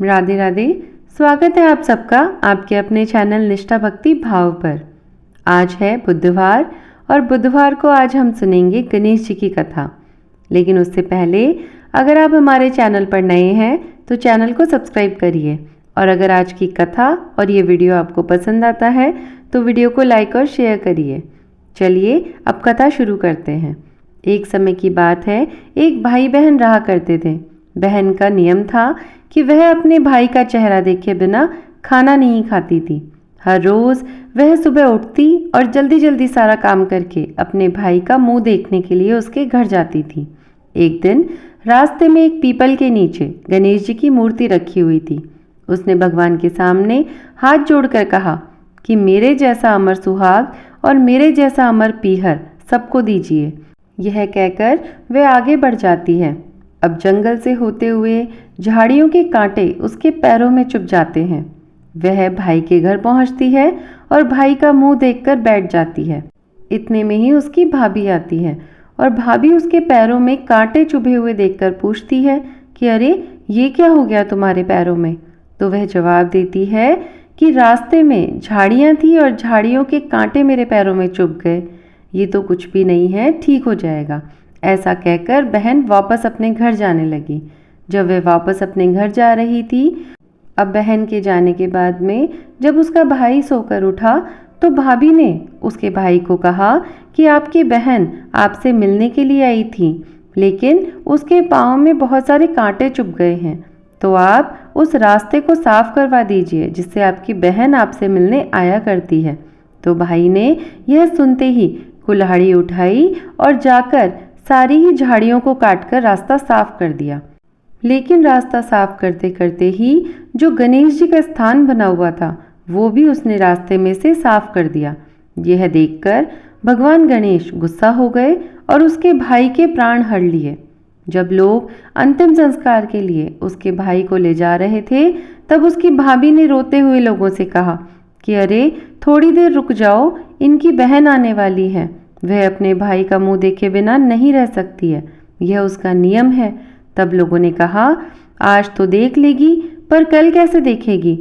राधे राधे। स्वागत है आप सबका आपके अपने चैनल निष्ठा भक्ति भाव पर। आज है बुधवार और बुधवार को आज हम सुनेंगे गणेश जी की कथा। लेकिन उससे पहले अगर आप हमारे चैनल पर नए हैं तो चैनल को सब्सक्राइब करिए, और अगर आज की कथा और ये वीडियो आपको पसंद आता है तो वीडियो को लाइक और शेयर करिए। चलिए अब कथा शुरू करते हैं। एक समय की बात है, एक भाई बहन रहा करते थे। बहन का नियम था कि वह अपने भाई का चेहरा देखे बिना खाना नहीं खाती थी। हर रोज़ वह सुबह उठती और जल्दी जल्दी सारा काम करके अपने भाई का मुंह देखने के लिए उसके घर जाती थी। एक दिन रास्ते में एक पीपल के नीचे गणेश जी की मूर्ति रखी हुई थी। उसने भगवान के सामने हाथ जोड़कर कहा कि मेरे जैसा अमर सुहाग और मेरे जैसा अमर पीहर सबको दीजिए। यह कहकर वह आगे बढ़ जाती है। अब जंगल से होते हुए झाड़ियों के कांटे उसके पैरों में चुभ जाते हैं। वह भाई के घर पहुंचती है और भाई का मुंह देखकर बैठ जाती है। इतने में ही उसकी भाभी आती है और भाभी उसके पैरों में कांटे चुभे हुए देखकर पूछती है कि अरे ये क्या हो गया तुम्हारे पैरों में। तो वह जवाब देती है कि रास्ते में झाड़ियाँ थी और झाड़ियों के कांटे मेरे पैरों में चुभ गए। ये तो कुछ भी नहीं है, ठीक हो जाएगा। ऐसा कहकर बहन वापस अपने घर जाने लगी। जब वह वापस अपने घर जा रही थी, अब बहन के जाने के बाद में जब उसका भाई सोकर उठा तो भाभी ने उसके भाई को कहा कि आपकी बहन आपसे मिलने के लिए आई थी, लेकिन उसके पाँव में बहुत सारे कांटे चुभ गए हैं, तो आप उस रास्ते को साफ करवा दीजिए जिससे आपकी बहन आपसे मिलने आया करती है। तो भाई ने यह सुनते ही कुल्हाड़ी उठाई और जाकर सारी ही झाड़ियों को काटकर रास्ता साफ कर दिया। लेकिन रास्ता साफ करते करते ही जो गणेश जी का स्थान बना हुआ था वो भी उसने रास्ते में से साफ कर दिया। यह देखकर भगवान गणेश गुस्सा हो गए और उसके भाई के प्राण हर लिए। जब लोग अंतिम संस्कार के लिए उसके भाई को ले जा रहे थे तब उसकी भाभी ने रोते हुए लोगों से कहा कि अरे थोड़ी देर रुक जाओ, इनकी बहन आने वाली है। वह अपने भाई का मुंह देखे बिना नहीं रह सकती है, यह उसका नियम है। तब लोगों ने कहा आज तो देख लेगी, पर कल कैसे देखेगी।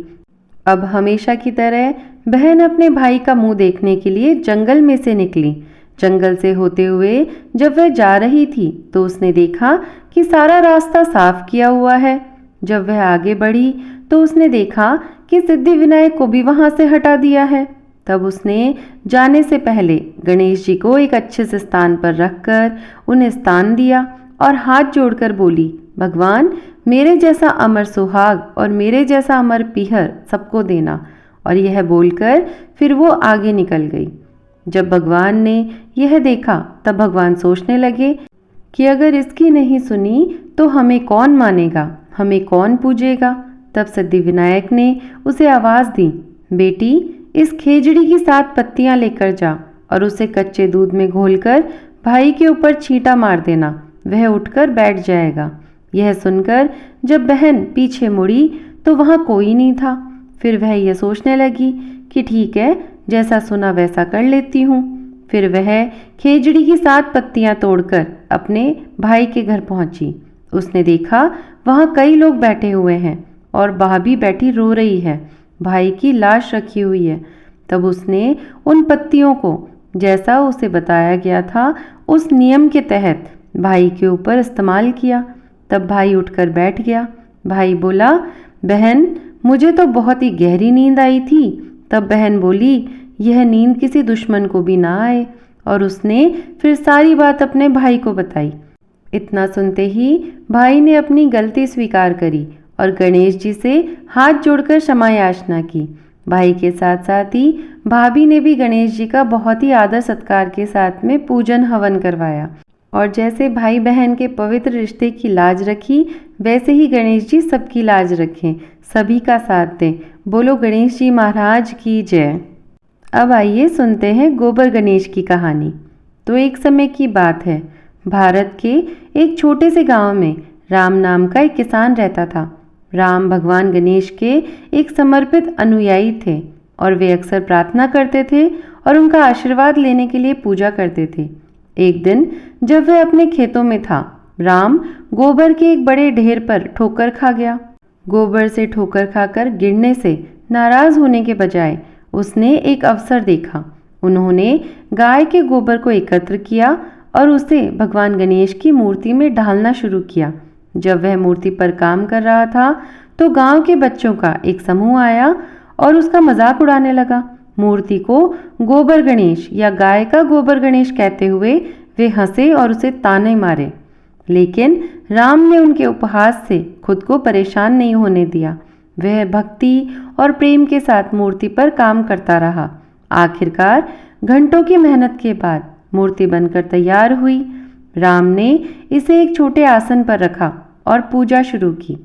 अब हमेशा की तरह बहन अपने भाई का मुंह देखने के लिए जंगल में से निकली। जंगल से होते हुए जब वह जा रही थी तो उसने देखा कि सारा रास्ता साफ किया हुआ है। जब वह आगे बढ़ी तो उसने देखा कि सिद्धिविनायक को भी वहां से हटा दिया है। तब उसने जाने से पहले गणेश जी को एक अच्छे से स्थान पर रखकर उन्हें स्थान दिया और हाथ जोड़कर बोली, भगवान मेरे जैसा अमर सुहाग और मेरे जैसा अमर पीहर सबको देना। और यह बोलकर फिर वो आगे निकल गई। जब भगवान ने यह देखा तब भगवान सोचने लगे कि अगर इसकी नहीं सुनी तो हमें कौन मानेगा, हमें कौन पूजेगा। तब सिद्धिविनायक ने उसे आवाज़ दी, बेटी इस खेजड़ी की 7 पत्तियां लेकर जा और उसे कच्चे दूध में घोलकर भाई के ऊपर छींटा मार देना, वह उठकर बैठ जाएगा। यह सुनकर जब बहन पीछे मुड़ी तो वहां कोई नहीं था। फिर वह यह सोचने लगी कि ठीक है, जैसा सुना वैसा कर लेती हूँ। फिर वह खेजड़ी की 7 पत्तियां तोड़कर अपने भाई के घर पहुंची। उसने देखा वहां कई लोग बैठे हुए हैं और भाभी बैठी रो रही है, भाई की लाश रखी हुई है। तब उसने उन पत्तियों को जैसा उसे बताया गया था उस नियम के तहत भाई के ऊपर इस्तेमाल किया। तब भाई उठकर बैठ गया। भाई बोला, बहन मुझे तो बहुत ही गहरी नींद आई थी। तब बहन बोली, यह नींद किसी दुश्मन को भी ना आए। और उसने फिर सारी बात अपने भाई को बताई। इतना सुनते ही भाई ने अपनी गलती स्वीकार करी और गणेश जी से हाथ जोड़कर क्षमा याचना की। भाई के साथ साथ ही भाभी ने भी गणेश जी का बहुत ही आदर सत्कार के साथ में पूजन हवन करवाया। और जैसे भाई बहन के पवित्र रिश्ते की लाज रखी, वैसे ही गणेश जी सबकी लाज रखें, सभी का साथ दें। बोलो गणेश जी महाराज की जय। अब आइए सुनते हैं गोबर गणेश की कहानी। तो एक समय की बात है, भारत के एक छोटे से गांव में राम नाम का एक किसान रहता था। राम भगवान गणेश के एक समर्पित अनुयायी थे और वे अक्सर प्रार्थना करते थे और उनका आशीर्वाद लेने के लिए पूजा करते थे। एक दिन जब वह अपने खेतों में था, राम गोबर के एक बड़े ढेर पर ठोकर खा गया। गोबर से ठोकर खाकर गिरने से नाराज होने के बजाय उसने एक अवसर देखा। उन्होंने गाय के गोबर को एकत्र किया और उसे भगवान गणेश की मूर्ति में डालना शुरू किया। जब वह मूर्ति पर काम कर रहा था तो गांव के बच्चों का एक समूह आया और उसका मजाक उड़ाने लगा। मूर्ति को गोबर गणेश या गाय का गोबर गणेश कहते हुए वे हंसे और उसे ताने मारे, लेकिन राम ने उनके उपहास से खुद को परेशान नहीं होने दिया। वह भक्ति और प्रेम के साथ मूर्ति पर काम करता रहा। आखिरकार घंटों की मेहनत के बाद मूर्ति बनकर तैयार हुई। राम ने इसे एक छोटे आसन पर रखा और पूजा शुरू की।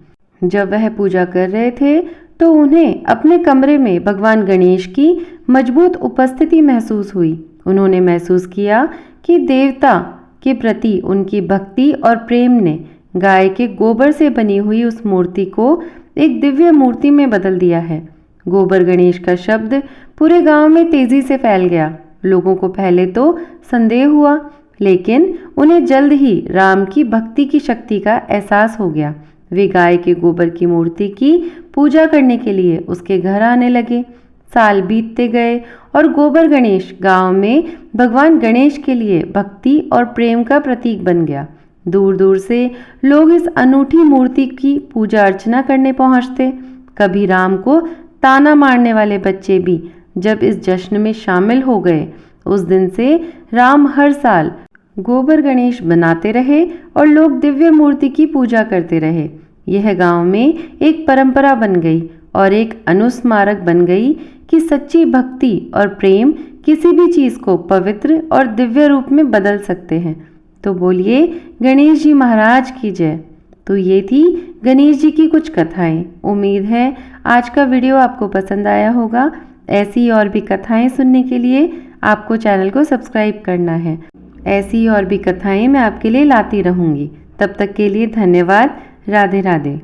जब वह पूजा कर रहे थे तो उन्हें अपने कमरे में भगवान गणेश की मजबूत उपस्थिति महसूस हुई। उन्होंने महसूस किया कि देवता के प्रति उनकी भक्ति और प्रेम ने गाय के गोबर से बनी हुई उस मूर्ति को एक दिव्य मूर्ति में बदल दिया है। गोबर गणेश का शब्द पूरे गांव में तेजी से फैल गया। लोगों को पहले तो संदेह हुआ, लेकिन उन्हें जल्द ही राम की भक्ति की शक्ति का एहसास हो गया। वे गाय के गोबर की मूर्ति की पूजा करने के लिए उसके घर आने लगे। साल बीतते गए और गोबर गणेश गांव में भगवान गणेश के लिए भक्ति और प्रेम का प्रतीक बन गया। दूर दूर से लोग इस अनूठी मूर्ति की पूजा अर्चना करने पहुंचते। कभी राम को ताना मारने वाले बच्चे भी जब इस जश्न में शामिल हो गए। उस दिन से राम हर साल गोबर गणेश बनाते रहे और लोग दिव्य मूर्ति की पूजा करते रहे। यह गांव में एक परंपरा बन गई और एक अनुस्मारक बन गई कि सच्ची भक्ति और प्रेम किसी भी चीज को पवित्र और दिव्य रूप में बदल सकते हैं। तो बोलिए गणेश जी महाराज की जय। तो ये थी गणेश जी की कुछ कथाएं। उम्मीद है आज का वीडियो आपको पसंद आया होगा। ऐसी और भी कथाएं सुनने के लिए आपको चैनल को सब्सक्राइब करना है। ऐसी और भी कथाएं मैं आपके लिए लाती रहूंगी। तब तक के लिए धन्यवाद। राधे राधे।